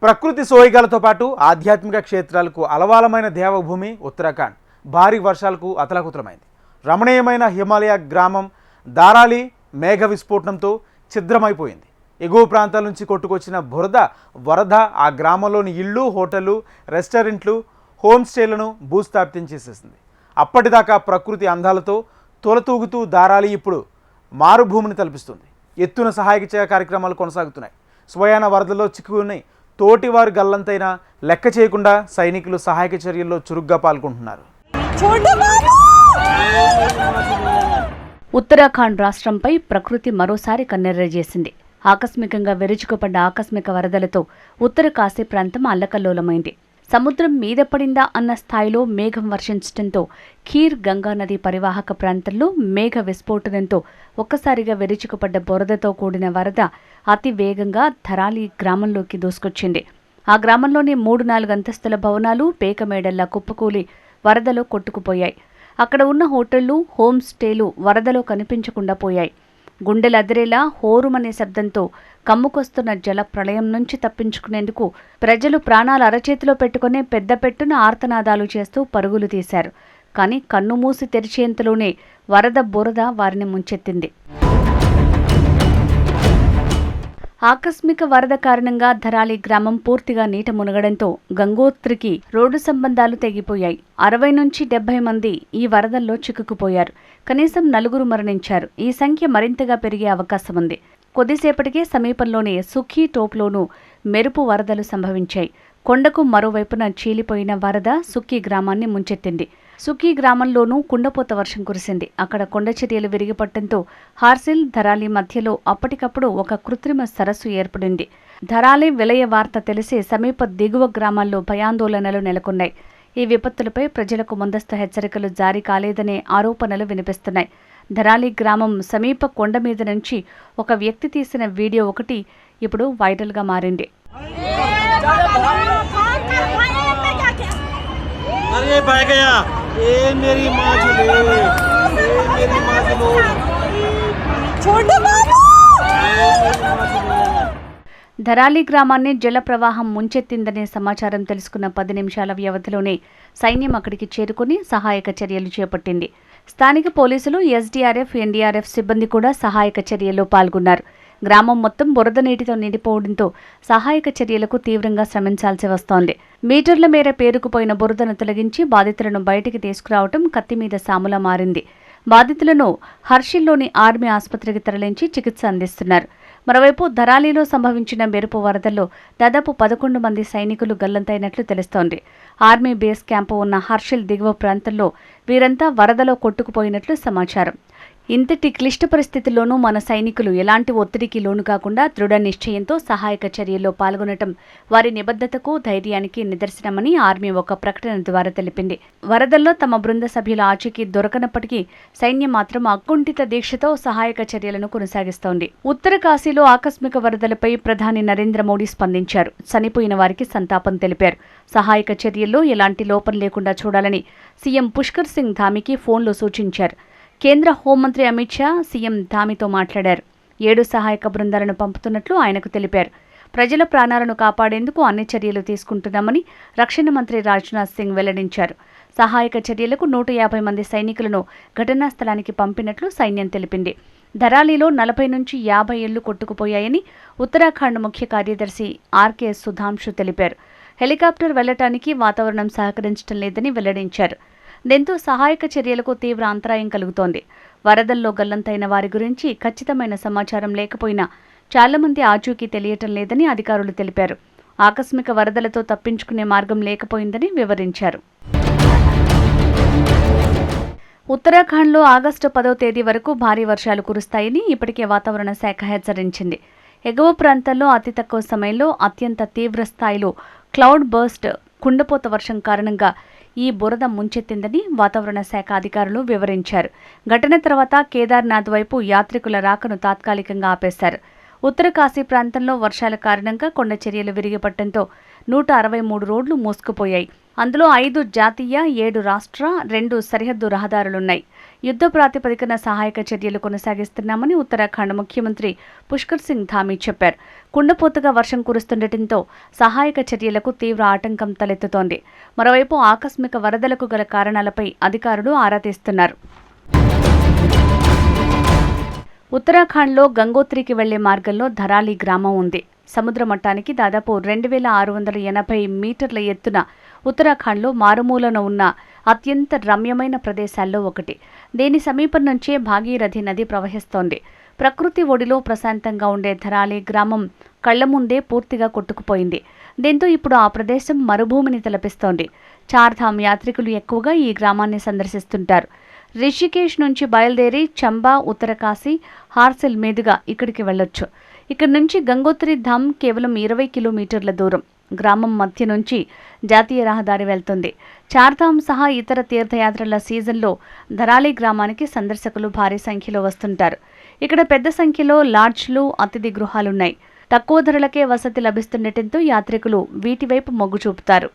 ప్రకృతి సోయగాలతో పాటు ఆధ్యాత్మిక క్షేత్రాలకు అలవాలమైన దేవభూమి ఉత్తరాఖండ్ భారీ వర్షాలకు అతలాకుతలమైంది. రమణీయమైన హిమాలయ గ్రామం దారాలి మేఘ విస్ఫోటనంతో ఛిద్రమైపోయింది. ఎగువ ప్రాంతాల నుంచి కొట్టుకొచ్చిన వరద ఆ గ్రామంలోని ఇళ్ళు, హోటళ్లు, రెస్టారెంట్లు, హోమ్ స్టేలను భూస్థాపితం చేసేసింది. అప్పటిదాకా ప్రకృతి అందాలతో తొలతూగుతూ దారాలి ఇప్పుడు మారుభూమిని తలపిస్తుంది. ఎత్తున సహాయక కార్యక్రమాలు కొనసాగుతున్నాయి. స్వయాన వరదల్లో చిక్కుకుని తోటివారు గల్లంతైనా లెక్క చేయకుండా సైనికులు సహాయక చర్యల్లో చురుగ్గా పాల్గొంటున్నారు. ఉత్తరాఖండ్ రాష్ట్రంపై ప్రకృతి మరోసారి కన్నెర్రజేసింది. ఆకస్మికంగా విరుచుకుపడ్డ ఆకస్మిక వరదలతో ఉత్తర కాశీ ప్రాంతం అల్లకల్లోలమైంది. సముద్రం మీద పడిందా అన్న స్థాయిలో మేఘం వర్షించడంతో ఖీర్ గంగా నది పరివాహక ప్రాంతంలో మేఘ విస్ఫోటనంతో ఒక్కసారిగా విరుచుకుపడ్డ బురదతో కూడిన వరద అతి వేగంగా ధరాలి గ్రామంలోకి దూసుకొచ్చింది. ఆ గ్రామంలోని 3-4 అంతస్తుల భవనాలు పేకమేడల్లా కుప్పకూలి వరదలో కొట్టుకుపోయాయి. అక్కడ ఉన్న హోటళ్లు, హోమ్ స్టేలు వరదలో కనిపించకుండా పోయాయి. గుండెలదిరేలా హోరుమనే శబ్దంతో కమ్ముకొస్తున్న జల ప్రళయం నుంచి తప్పించుకునేందుకు ప్రజలు ప్రాణాలు అరచేతిలో పెట్టుకుని పెద్ద పెట్టున ఆర్తనాదాలు చేస్తూ పరుగులు తీశారు. కానీ కన్నుమూసి తెరిచేంతలోనే వరద బురద వారిని ముంచెత్తింది. ఆకస్మిక వరద కారణంగా ధరాలి గ్రామం పూర్తిగా నీట మునగడంతో గంగోత్రికి రోడ్డు సంబంధాలు తెగిపోయాయి. 60 నుంచి 70 మంది ఈ వరదల్లో చిక్కుకుపోయారు. కనీసం 4 మరణించారు. ఈ సంఖ్య మరింతగా పెరిగే అవకాశం ఉంది. కొద్దిసేపటికే సమీపంలోని సుఖీ టోప్లోనూ మెరుపు వరదలు సంభవించాయి. కొండకు మరోవైపున చీలిపోయిన వరద సుఖీ గ్రామాన్ని ముంచెత్తింది. సుఖీ గ్రామంలోనూ కుండపోత వర్షం కురిసింది. అక్కడ కొండ చర్యలు విరిగిపట్టడంతో హార్సిల్, ధరాలి మధ్యలో అప్పటికప్పుడు ఒక కృత్రిమ సరస్సు ఏర్పడింది. ధరాలి విలయ వార్త తెలిసి సమీప దిగువ గ్రామాల్లో భయాందోళనలు నెలకొన్నాయి. ఈ విపత్తులపై ప్రజలకు ముందస్తు హెచ్చరికలు జారీ కాలేదనే ఆరోపణలు వినిపిస్తున్నాయి. ధరాలి గ్రామం సమీప కొండ మీద నుంచి ఒక వ్యక్తి తీసిన వీడియో ఒకటి ఇప్పుడు వైరల్గా మారింది. ధరాలి గ్రామాన్ని జల ప్రవాహం ముంచెత్తిందనే సమాచారం తెలుసుకున్న 10 నిమిషాల వ్యవధిలోనే సైన్యం అక్కడికి చేరుకుని సహాయక చర్యలు చేపట్టింది. స్థానిక పోలీసులు, ఎస్డీఆర్ఎఫ్, ఎన్డీఆర్ఎఫ్ సిబ్బంది కూడా సహాయక చర్యల్లో పాల్గొన్నారు. గ్రామం మొత్తం బురద నీటితో నిండిపోవడంతో సహాయక చర్యలకు తీవ్రంగా శ్రమించాల్సి వస్తోంది. మీటర్ల మేర పేరుకుపోయిన బురదను తొలగించి బాధితులను బయటికి తీసుకురావడం కత్తిమీద సాములా మారింది. బాధితులను హర్షిల్లోని ఆర్మీ ఆసుపత్రికి తరలించి చికిత్స అందిస్తున్నారు. మరోవైపు ధరాలిలో సంభవించిన మెరుపు వరదల్లో దాదాపు 11 మంది సైనికులు గల్లంతైనట్లు తెలుస్తోంది. ఆర్మీ బేస్ క్యాంపు ఉన్న హర్షిల్ దిగువ ప్రాంతంలో వీరంతా వరదలో కొట్టుకుపోయినట్లు సమాచారం. ఇంతటి క్లిష్ట పరిస్థితుల్లోనూ మన సైనికులు ఎలాంటి ఒత్తిడికి లోను కాకుండా దృఢ నిశ్చయంతో సహాయక చర్యల్లో పాల్గొనడం వారి నిబద్ధతకు, ధైర్యానికి నిదర్శనమని ఆర్మీ ఒక ప్రకటన ద్వారా తెలిపింది. వరదల్లో తమ బృంద సభ్యుల ఆచూకీ దొరకనప్పటికీ సైన్యం మాత్రం అకుంఠిత దీక్షతో సహాయక చర్యలను కొనసాగిస్తోంది. ఉత్తర కాశీలో ఆకస్మిక వరదలపై ప్రధాని నరేంద్ర మోడీ స్పందించారు. చనిపోయిన వారికి సంతాపం తెలిపారు. సహాయక చర్యల్లో ఎలాంటి లోపం లేకుండా చూడాలని సీఎం పుష్కర్ సింగ్ ధామీకి ఫోన్లో సూచించారు. కేంద్ర హోంమంత్రి అమిత్ షా సీఎం ధామీతో మాట్లాడారు. 7 సహాయక బృందాలను పంపుతున్నట్లు ఆయనకు తెలిపారు. ప్రజల ప్రాణాలను కాపాడేందుకు అన్ని చర్యలు తీసుకుంటున్నామని రక్షణ మంత్రి రాజ్నాథ్ సింగ్ వెల్లడించారు. సహాయక చర్యలకు 150 మంది సైనికులను ఘటనా స్థలానికి పంపినట్లు సైన్యం తెలిపింది. ధరాలిలో 40 నుంచి 50 ఇళ్లు కొట్టుకుపోయాయని ఉత్తరాఖండ్ ముఖ్య కార్యదర్శి ఆర్కే సుధాంశు తెలిపారు. హెలికాప్టర్ వెళ్లటానికి వాతావరణం సహకరించడం లేదని వెల్లడించారు. దీంతో సహాయక చర్యలకు తీవ్ర అంతరాయం కలుగుతోంది. వరదల్లో గల్లంతైన వారి గురించి ఖచ్చితమైన సమాచారం లేకపోయినా చాలా మంది ఆచూకీ తెలియటం లేదని అధికారులు తెలిపారు. ఆకస్మిక వరదలతో తప్పించుకునే మార్గం లేకపోయిందని వివరించారు. ఉత్తరాఖండ్లో ఆగస్టు 10వ తేదీ వరకు భారీ వర్షాలు కురుస్తాయని ఇప్పటికే వాతావరణ శాఖ హెచ్చరించింది. ఎగువ ప్రాంతాల్లో అతి తక్కువ సమయంలో అత్యంత తీవ్ర స్థాయిలో క్లౌడ్ బర్స్ట్, కుండపోత వర్షం కారణంగా ఈ బురద ముంచెత్తిందని వాతావరణ శాఖ అధికారులు వివరించారు. ఘటన తర్వాత కేదార్నాథ్ వైపు యాత్రికుల రాకను తాత్కాలికంగా ఆపేశారు. ఉత్తర కాశీ ప్రాంతంలో వర్షాల కారణంగా కొండ చర్యలు విరిగిపడటంతో 163 రోడ్లు మూసుకుపోయాయి. అందులో 5 జాతీయ, 7 రాష్ట్ర, 2 సరిహద్దు రహదారులున్నాయి. యుద్ధ ప్రాతిపదికన సహాయక చర్యలు కొనసాగిస్తున్నామని ఉత్తరాఖండ్ ముఖ్యమంత్రి పుష్కర్ సింగ్ ధామీ చెప్పారు. కుండపోతగా వర్షం కురుస్తుండటంతో సహాయక చర్యలకు తీవ్ర ఆటంకం తలెత్తుతోంది. మరోవైపు ఆకస్మిక వరదలకు గల కారణాలపై అధికారులు ఆరా తీస్తున్నారు. ఉత్తరాఖండ్లో గంగోత్రికి వెళ్లే మార్గంలో ధరాలి గ్రామం ఉంది. సముద్ర మట్టానికి దాదాపు 2680 మీటర్ల ఎత్తున ఉత్తరాఖండ్లో మారుమూలన ఉన్న అత్యంత రమ్యమైన ప్రదేశాల్లో ఒకటి. దీని సమీపం నుంచే భాగీరథి నది ప్రవహిస్తోంది. ప్రకృతి ఒడిలో ప్రశాంతంగా ఉండే ధరాలి గ్రామం కళ్ల ముందే పూర్తిగా కొట్టుకుపోయింది. దీంతో ఇప్పుడు ఆ ప్రదేశం మరుభూమిని తలపిస్తోంది. చార్ధామ్ యాత్రికులు ఎక్కువగా ఈ గ్రామాన్ని సందర్శిస్తుంటారు. రిషికేశ్ నుంచి బయలుదేరి చంబా, ఉత్తరకాశీ, హార్సిల్ మీదుగా ఇక్కడికి వెళ్లొచ్చు. ఇక్కడి నుంచి గంగోత్రి ధామ్ కేవలం 20 కిలోమీటర్ల దూరం. గ్రామం మధ్య నుంచి జాతీయ రహదారి వెళ్తుంది. చార్ధామ్ సహా ఇతర తీర్థయాత్రల సీజన్లో ధరాలి గ్రామానికి సందర్శకులు భారీ సంఖ్యలో వస్తుంటారు. ఇక్కడ పెద్ద సంఖ్యలో లాడ్జ్లు, అతిథి గృహాలున్నాయి. తక్కువ ధరలకే వసతి లభిస్తుండటంతో యాత్రికులు వీటివైపు మొగ్గు చూపుతారు.